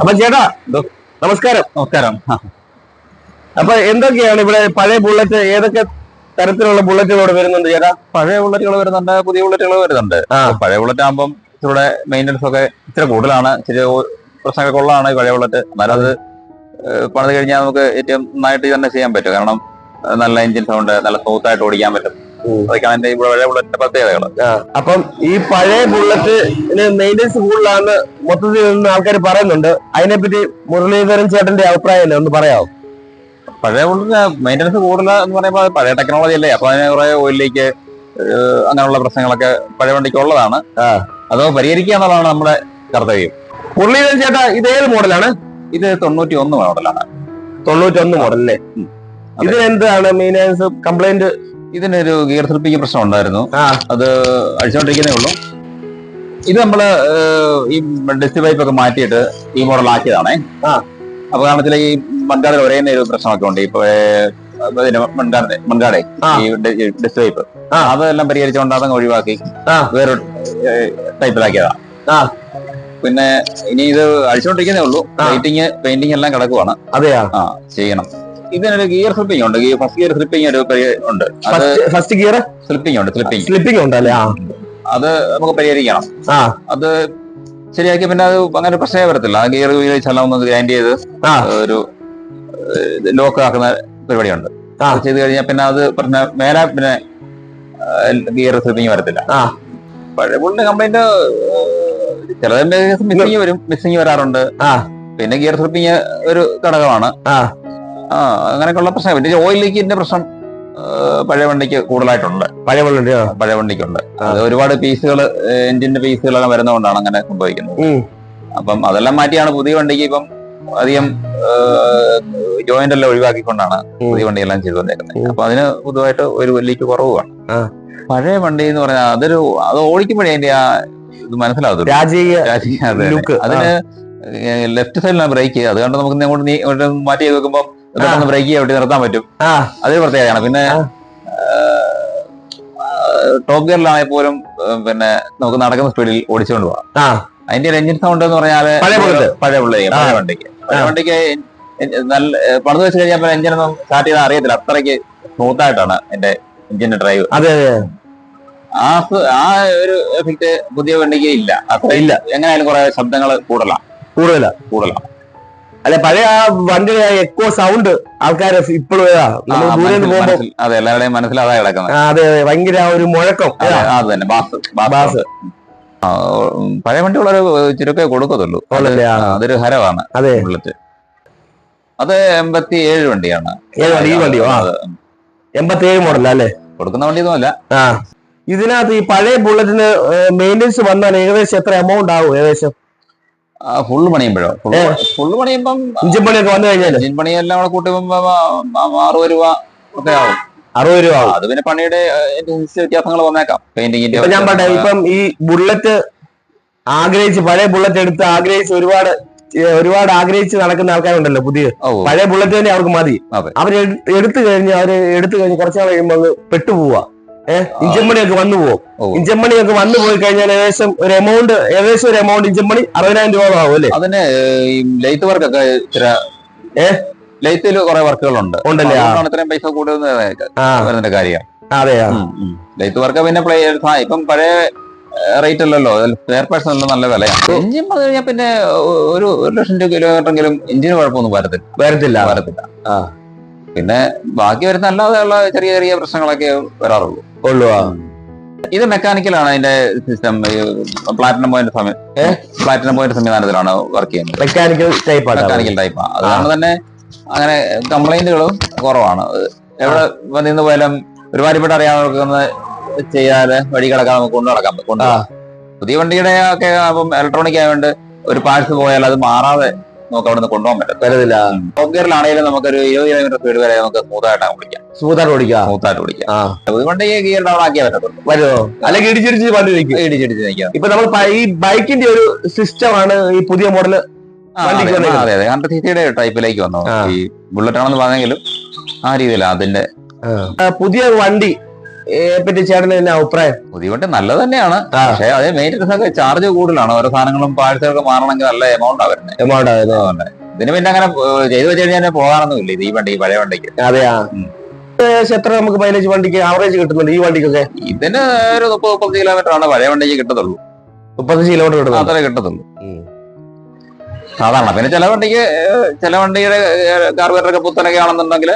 അപ്പൊ ചേട്ടാ നമസ്കാരം. നമസ്കാരം. അപ്പൊ എന്തൊക്കെയാണ് ഇവിടെ പഴയ ബുള്ളറ്റ്, ഏതൊക്കെ തരത്തിലുള്ള ബുള്ളറ്റുകളോട് വരുന്നുണ്ട് ചേട്ടാ? പഴയ ബുള്ളറ്റുകൾ വരുന്നുണ്ട്, പുതിയ ബുള്ളറ്റുകൾ വരുന്നുണ്ട്. പഴയ ബുള്ളറ്റ് ആകുമ്പം ഇവിടെ മെയിൻ്റനൻസ് ഒക്കെ ഇച്ചിരി കൂടുതലാണ്, ഇച്ചിരി പ്രശ്നമൊക്കെ ഉള്ളതാണ് ഈ പഴയ ബുള്ളറ്റ്. എന്നാലും അത് പണിത് കഴിഞ്ഞാൽ നമുക്ക് ഏറ്റവും നന്നായിട്ട് തന്നെ ചെയ്യാൻ പറ്റും. കാരണം നല്ല എഞ്ചിൻ സൗണ്ട്, നല്ല സ്മൂത്ത് ആയിട്ട് ഓടിക്കാൻ പറ്റും. അതൊക്കെയാണ് എന്റെ ഇവിടെ പഴയ ബുള്ളറ്റിന്റെ പ്രത്യേകതകൾ. അപ്പം ഈ പഴയ ബുള്ളറ്റിന് മെയിൻ്റനൻസ് കൂടുതലാണ് മൊത്തത്തിൽ നിന്ന് ആൾക്കാർ പറയുന്നുണ്ട്. അതിനെപ്പറ്റി മുരളീധരൻ ചേട്ടന്റെ അഭിപ്രായം ഒന്ന് പറയാമോ? പഴയ ബുള്ളറ്റിന് മെയിൻ്റനൻസ് കൂടുതൽ എന്ന് പറയുമ്പോൾ പഴയ ടെക്നോളജി അല്ലേ, അപ്പൊ അതിന് കുറെ ഓയിലേക്ക് അങ്ങനെയുള്ള പ്രശ്നങ്ങളൊക്കെ പഴയ വണ്ടിക്ക് ഉള്ളതാണ്. അത് പരിഹരിക്കുക എന്നുള്ളതാണ് നമ്മുടെ കർത്തവ്യം. മുരളീധരൻ ചേട്ടാ, ഇത് ഏത് മോഡലാണ്? ഇത് 91 മോഡലാണ്. 91 മോഡൽ അല്ലേ? ഇതിനെന്താണ് മെയിൻ്റനൻസ് കംപ്ലൈന്റ്? ഇതിനൊരു ഗിയർ സ്ലിപ്പിംഗ് പ്രശ്നം ഉണ്ടായിരുന്നു, അത് അഴിച്ചുകൊണ്ടിരിക്കുന്നേ ഉള്ളൂ. ഇത് നമ്മള് ഈ ഡിസ്ക് പൈപ്പ് ഒക്കെ മാറ്റിയിട്ട് ഈ മോഡൽ ആക്കിയതാണേ. അപ്പൊ കാരണം ഈ മൺകാടിൽ ഒരേ ഒരു പ്രശ്നമൊക്കെ ഉണ്ട്. ഇപ്പൊ മൺകാടെ ഈ ഡിസ്ക് പൈപ്പ് അതെല്ലാം പരിഹരിച്ചുകൊണ്ട് അതങ്ങ് ഒഴിവാക്കി വേറൊരു ടൈപ്പിലാക്കിയതാ. പിന്നെ ഇനി ഇത് അഴിച്ചുകൊണ്ടിരിക്കുന്നേ ഉള്ളൂ. പെയിന്റിങ് എല്ലാം കിടക്കുവാണ്. അതെയാ? ചെയ്യണം. ഇതിനൊരു ഗിയർ സ്ലിപ്പിംഗ് ഉണ്ട്, ഫസ്റ്റ് ഗിയർ സ്ലിപ്പിംഗ് ഒരു ഉണ്ട്. ഫസ്റ്റ് ഗിയർ സ്ലിപ്പിംഗ് ഉണ്ട്, സ്ലിപ്പിംഗ് ഉണ്ടല്ലേ? അത് നമുക്ക് പരിഹരിക്കണം. അത് ശരിയാക്കി പിന്നെ അത് അങ്ങനെ പ്രശ്നമേ വരത്തില്ല. ആ ഗിയർ എല്ലാം ഒന്ന് ഗ്രൈൻഡ് ചെയ്ത് ഒരു ലോക്ക് ആക്കുന്ന പരിപാടിയുണ്ട്. ചെയ്ത് കഴിഞ്ഞാൽ പിന്നെ അത് മേലെ പിന്നെ ഗിയർ സ്ലിപ്പിംഗ് വരത്തില്ല. പഴയ ബുള്ളിന്റെ കംപ്ലൈന്റ് ചിലതിന്റെ മിസ്സിങ് വരാറുണ്ട്. പിന്നെ ഗിയർ സ്ലിപ്പിംഗ് ഒരു ഘടകമാണ്. അങ്ങനെയൊക്കെയുള്ള പ്രശ്നം. പിന്നെ ഓയിൽ ലീക്കിന്റെ പ്രശ്നം പഴയ വണ്ടിക്ക് കൂടുതലായിട്ടുണ്ട്. പഴയ വണ്ടിക്കുണ്ട്. അത് ഒരുപാട് പീസുകൾ, എഞ്ചിന്റെ പീസുകളൊക്കെ വരുന്നതുകൊണ്ടാണ് അങ്ങനെ സംഭവിക്കുന്നത്. അപ്പം അതെല്ലാം മാറ്റിയാണ് പുതിയ വണ്ടിക്ക് ഇപ്പം അധികം ജോയിന്റ് എല്ലാം ഒഴിവാക്കിക്കൊണ്ടാണ് പുതിയ വണ്ടിയെല്ലാം ചെയ്തു വന്നേക്കുന്നത്. അപ്പൊ അതിന് പൊതുവായിട്ട് ഒരു ലീക്ക് കുറവാണ്. പഴയ വണ്ടി എന്ന് പറഞ്ഞാൽ അത് ഓടിക്കുമ്പോഴേ അതിന്റെ ആ ഇത് മനസ്സിലാവും. അതിന് ലെഫ്റ്റ് സൈഡിലാണ് ബ്രേക്ക്. അതുകൊണ്ട് നമുക്ക് അങ്ങോട്ട് മാറ്റി ചെയ്ത് വെക്കുമ്പോൾ ബ്രേക്ക് ചെയ്യാൻ വേണ്ടി നിർത്താൻ പറ്റും. അതൊരു പ്രത്യേകതയാണ്. പിന്നെ ടോപ്പ് ഗിയറിലാണെങ്കിൽ പോലും പിന്നെ നമുക്ക് നടക്കുന്ന സ്പീഡിൽ ഓടിച്ചുകൊണ്ട് പോകാം. അതിന്റെ ഒരു എഞ്ചിൻ സൗണ്ട് എന്ന് പറഞ്ഞാല് പഴയ വണ്ടിക്ക് നല്ല പണിത് വെച്ച് കഴിഞ്ഞാൽ എഞ്ചിനൊന്നും സ്റ്റാർട്ട് ചെയ്താൽ അറിയത്തില്ല. അത്രയ്ക്ക് സ്മൂത്ത് ആയിട്ടാണ് എന്റെ എഞ്ചിന്റെ ഡ്രൈവ്. ആ ഒരു എഫക്ട് പുതിയ വണ്ടിക്ക് ഇല്ല, അത്ര ഇല്ല. എങ്ങനെയായാലും കുറെ ശബ്ദങ്ങൾ കൂടുതലാണ്. അല്ലെ, പഴയ ആ വണ്ടിയുടെ എക്കോ സൗണ്ട് ആൾക്കാരെ ഇപ്പോഴും അതെ എല്ലാവരുടെയും മനസ്സിലാതാ കിടക്കുന്നത്. അതെ, ഭയങ്കര ഒരു മുഴക്കം. അത് തന്നെ ബാസ്. പഴയ വണ്ടികളൊരു ചുരുക്കേ കൊടുക്കത്തുള്ളൂ. അതൊരു ഹരമാണ് ബുള്ളറ്റ്. അത് 87 വണ്ടിയാണ്. ഈ വണ്ടിയോ? 87 മോഡൽ അല്ലേ? കൊടുക്കുന്ന വണ്ടിയൊന്നും അല്ല. ഇതിനകത്ത് ഈ പഴയ ബുള്ളറ്റിന് മെയിൻ്റനൻസ് വന്നാൽ ഏകദേശം എത്ര എമൗണ്ട് ആവും? ഏകദേശം ഫുള്ള് പണിയുമ്പോഴോ? ഫുള്ള് പണിയുമ്പം ഇഞ്ചിൻ പണിയൊക്കെ വന്നു കഴിഞ്ഞാൽ ഇഞ്ചിൻ പണിയെല്ലാം കൂടെ കൂട്ടുമ്പോ 60 രൂപ ഒക്കെ ആവും. 60 രൂപ ആവും. അത് പിന്നെ പണിയുടെ വ്യത്യാസങ്ങൾ വന്നേക്കാം. പെയിന്റിങ്ങിന്റെ ഞാൻ പറയട്ടെ, ഇപ്പം ഈ ബുള്ളറ്റ് ആഗ്രഹിച്ച് പഴയ ബുള്ളറ്റ് എടുത്ത് ആഗ്രഹിച്ച് ഒരുപാട് ആഗ്രഹിച്ച് നടക്കുന്ന ആൾക്കാരുണ്ടല്ലോ. പുതിയ പഴയ ബുള്ളറ്റ് തന്നെ അവർക്ക് മതി. അവര് എടുത്തു കഴിഞ്ഞ് കുറച്ചു നാൾ കഴിയുമ്പോൾ പെട്ടുപോവാ. ഇഞ്ചിൻ പണിയൊക്കെ വന്നു പോകും. ഇഞ്ചിൻ പണിയൊക്കെ വന്നു പോയി കഴിഞ്ഞാൽ ഏകദേശം ഒരു എമൗണ്ട് ഇഞ്ചിൻ പണി 60,000 രൂപ ആവും അല്ലേ? അതിന് ലെയ്ത്ത് വർക്കൊക്കെ ലെയ്ത്തിൽ കുറെ വർക്കുകളുണ്ട്. ഇത്രയും പൈസ കൂടുതൽ കാര്യം. അതെയാ, ലെയ്ത്ത് വർക്ക്. പിന്നെ ഇപ്പം പഴയ റേറ്റ് അല്ലല്ലോ, സ്പെയർ പാർട്സ് എല്ലാം നല്ല വിലയാണ്. എഞ്ചിൻ വന്നു കഴിഞ്ഞാൽ പിന്നെ ഒരു 1,00,000 കിലോമീറ്ററെങ്കിലും എഞ്ചിന് കുഴപ്പമൊന്നും വരത്തില്ല. പിന്നെ ബാക്കി വരുന്ന അല്ലാതെയുള്ള ചെറിയ ചെറിയ പ്രശ്നങ്ങളൊക്കെ വരാറുള്ളൂ. ഇത് മെക്കാനിക്കലാണ്. അതിന്റെ സിസ്റ്റം പ്ലാറ്റിനം പോയിന്റ് സംവിധാനത്തിലാണ് വർക്ക് ചെയ്യുന്നത്. മെക്കാനിക്കൽ ടൈപ്പാണ്. അതുകൊണ്ട് തന്നെ അങ്ങനെ കംപ്ലൈന്റുകളും കുറവാണ്. എവിടെ നിന്ന് പോയാലും ഒരുമാതിരിപ്പെട്ട അറിയാവുന്ന ചെയ്യാതെ വഴി കിടക്കാൻ നമുക്ക് കൊണ്ടുനടക്കാം. പുതിയ വണ്ടിയുടെ ഒക്കെ ഇലക്ട്രോണിക് ആയതുകൊണ്ട് ഒരു പാർട്സ് പോയാൽ അത് മാറാതെ നമുക്ക് അവിടെ നിന്ന് കൊണ്ടുപോകാൻ പറ്റത്തില്ല. ടോപ്പ് ഗിയറിലാണെങ്കിലും നമുക്കൊരു 20 കിലോമീറ്റർ സ്പീഡ് വരെ നമുക്ക് സ്മൂത്തായിട്ട് ഓടിക്കാം. അതുകൊണ്ട് ഈ ഗിയർ ഡൗൺ ആക്കിയാൽ പറ്റത്തുള്ളൂ. അല്ലെങ്കിൽ ഇടിച്ചിടിച്ച് നിൽക്കാം. ഇപ്പൊ നമ്മൾ ഈ ബൈക്കിന്റെ ഒരു സിസ്റ്റമാണ് ഈ പുതിയ മോഡല്. അതെ 100cc ടൈപ്പിലേക്ക് വന്നു. ഈ ബുള്ളറ്റ് ആണെന്ന് പറഞ്ഞെങ്കിലും ആ രീതിയിലാണ് അതിന്റെ പുതിയ വണ്ടി പറ്റി ചേട്ടന് തന്നെ അഭിപ്രായം? പുതിയ വണ്ടി നല്ലത് തന്നെയാണ്, പക്ഷേ അത് മെയിൻ്റെനൻസ് ഒക്കെ ചാർജ് കൂടുതലാണ്. ഓരോ സാധനങ്ങളും പാഴ്സലൊക്കെ മാറണമെങ്കിൽ നല്ല എമൗണ്ട് വരുന്നത്. ഇതിന് പിന്നെ അങ്ങനെ ചെയ്തു വെച്ച് കഴിഞ്ഞാൽ പോകാനൊന്നും ഇല്ല ഈ വണ്ടി, പഴയ വണ്ടിക്ക്. അതെയാ, എത്ര നമുക്ക് മൈലേജ് വണ്ടിക്ക് ആവറേജ് കിട്ടുന്നുണ്ട് ഈ വണ്ടിക്കൊക്കെ? ഇതിന് ഒരു 30-35 കിലോമീറ്റർ ആണ് പഴയ വണ്ടിക്ക് കിട്ടത്തുള്ളൂ. 35 കിലോമീറ്റർ കിട്ടും, അത്രേ കിട്ടത്തുള്ളൂ സാധാരണ. പിന്നെ ചില വണ്ടിയുടെ കാർബറേറ്റർ ഒക്കെ പുത്തനൊക്കെ ആണെന്നുണ്ടെങ്കിൽ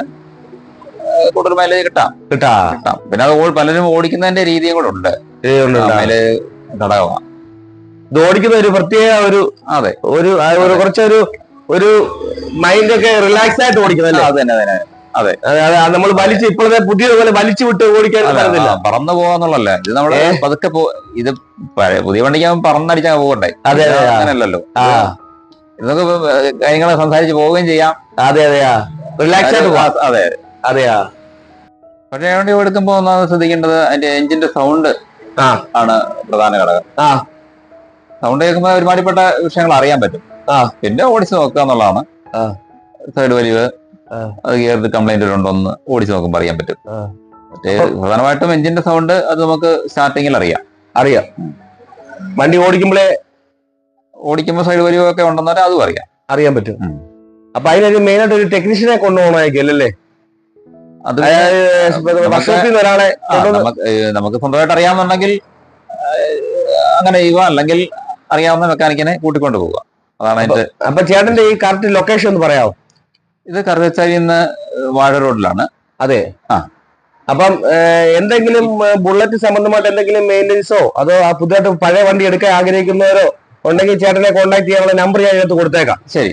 കൂടുതൽ മൈലേജ് കിട്ടാം. പിന്നെ അത് പലരും ഓടിക്കുന്നതിന്റെ രീതിയും കൂടെ ഉണ്ട്. മൈലേജ് ഘടകമാണ് ഇത് ഓടിക്കുന്ന ഒരു പ്രത്യേക ഒരു. അതെ, ഒരു മൈൻഡ് ഒക്കെ റിലാക്സ് ആയിട്ട് ഓടിക്കുന്നല്ലേ? അതെ, നമ്മൾ വലിച്ച് ഇപ്പോഴത്തെ പുതിയതുപോലെ വലിച്ചു വിട്ട് ഓടിക്കാൻ പറ്റുന്നില്ല. പറന്നു പോവാന്നുള്ളല്ലേ ഇത്. നമ്മള് പതുക്കെ ഇത് പുതിയ വണ്ടിക്ക് പറന്നടിച്ചാൽ പോകണ്ടേ? അങ്ങനെയല്ലല്ലോ. ഇതൊക്കെ കാര്യങ്ങളെ സംസാരിച്ച് പോവുകയും ചെയ്യാം. റിലാക്സ് ആയിട്ട് പോവാം. അതെയാ. പഴയ വണ്ടി എടുക്കുമ്പോ ഒന്നാമത് ശ്രദ്ധിക്കേണ്ടത് അതിന്റെ എഞ്ചിന്റെ സൗണ്ട് ആണ് പ്രധാന ഘടകം. സൗണ്ട് കേൾക്കുമ്പോൾ ഒരുമാതിരിപ്പെട്ട വിഷയങ്ങൾ അറിയാൻ പറ്റും. പിന്നെ ഓടിച്ചു നോക്കുക എന്നുള്ളതാണ്. സൈഡ് വലിവ്, അത് ഗിയർ കംപ്ലൈന്റ് ഉണ്ടോന്ന് ഓടിച്ചു നോക്കുമ്പോൾ അറിയാൻ പറ്റും. മറ്റേ പ്രധാനമായിട്ടും എഞ്ചിന്റെ സൗണ്ട് അത് നമുക്ക് സ്റ്റാർട്ടിങ്ങിൽ അറിയാം. വണ്ടി ഓടിക്കുമ്പോൾ സൈഡ് വലിവ് ഒക്കെ ഉണ്ടെന്നാൽ അതും അറിയാൻ പറ്റും. അപ്പൊ അതിനൊരു മെയിനായിട്ട് ഒരു ടെക്നീഷ്യനെ കൊണ്ടുപോകണമായിരിക്കും അല്ലേ? നമുക്ക് സ്വന്തമായിട്ട് അറിയാമെന്നുണ്ടെങ്കിൽ അങ്ങനെ ചെയ്യുക, അല്ലെങ്കിൽ അറിയാവുന്ന മെക്കാനിക്കിനെ കൂട്ടിക്കൊണ്ട് പോവുക. അതാണ് അതിന്റെ. അപ്പൊ ചേട്ടന്റെ ഈ കറക്റ്റ് ലൊക്കേഷൻ ഒന്ന് പറയാമോ? ഇത് കറുകച്ചാലിന്ന് വാഴ റോഡിലാണ്. അതെ. അപ്പം എന്തെങ്കിലും ബുള്ളറ്റ് സംബന്ധമായിട്ട് എന്തെങ്കിലും മെയിൻ്റെനൻസോ അതോ പുതിയതായിട്ട് പഴയ വണ്ടി എടുക്കാൻ ആഗ്രഹിക്കുന്നവരോ ഉണ്ടെങ്കിൽ ചേട്ടനെ കോൺടാക്ട് ചെയ്യാനുള്ള നമ്പർ ഞാൻ എടുത്ത് കൊടുത്തേക്കാം. ശരി.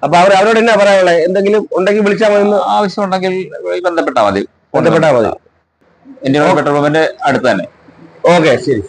അപ്പൊ അവരോട് എന്നാ പറയാനുള്ളത്? എന്തെങ്കിലും ഉണ്ടെങ്കിൽ വിളിച്ചാൽ മതി. ആവശ്യം ഉണ്ടെങ്കിൽ ബന്ധപ്പെട്ടാൽ മതി. ഇന്ത്യൻ പെട്രോൾ പമ്പിന്റെ അടുത്ത് തന്നെ. ഓക്കെ, ശരി.